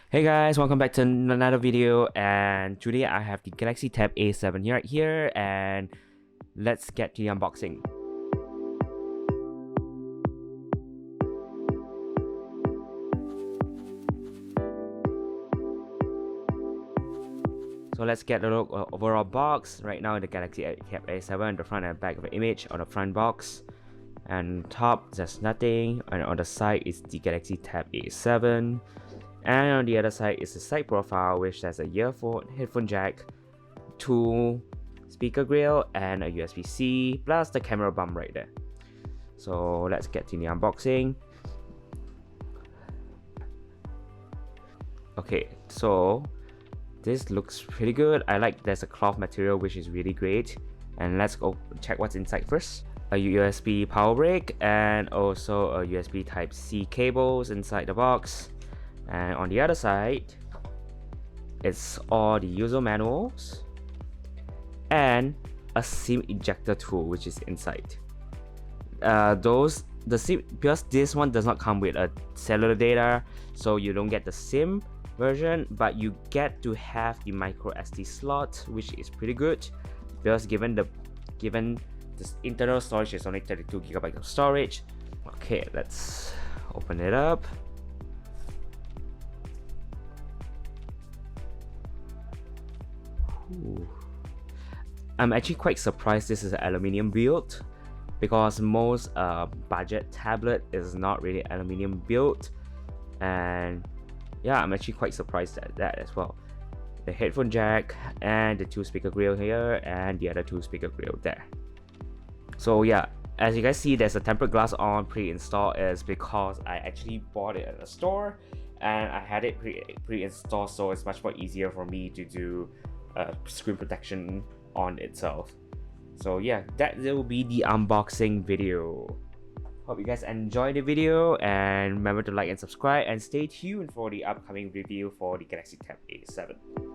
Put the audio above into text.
Hey guys, welcome back to another video, and today I have the Galaxy Tab A7 right here, and let's get to the unboxing. So let's get a look at overall box. Right now the Galaxy Tab A7, the front and back of the image on the front box. And top there's nothing, and on the side is the Galaxy Tab A7. And on the other side is the side profile, which has a headphone jack, 2 speaker grill, and a USB-C, plus the camera bump right there. So let's get to the unboxing. Okay, so this looks pretty good. I like there's a cloth material which is really great. And let's go check what's inside first. A USB power brick and also a USB Type-C cables inside the box. And on the other side, it's all the user manuals and a SIM ejector tool which is inside. Because this one does not come with a cellular data, so you don't get the SIM version, but you get to have the micro SD slot, which is pretty good because given this internal storage is only 32 GB of storage. Okay, let's open it up. Ooh. I'm actually quite surprised this is an aluminium build, because most budget tablet is not really aluminium built, and yeah, I'm actually quite surprised at that as well. The headphone jack and the 2 speaker grill here and the other 2 speaker grill there. So yeah, as you guys see, there's a tempered glass on pre-installed, is because I actually bought it at a store and I had it pre-installed, so it's much more easier for me to do screen protection on itself. So yeah, that will be the unboxing video. Hope you guys enjoyed the video, and remember to like and subscribe, and stay tuned for the upcoming review for the Galaxy Tab A7.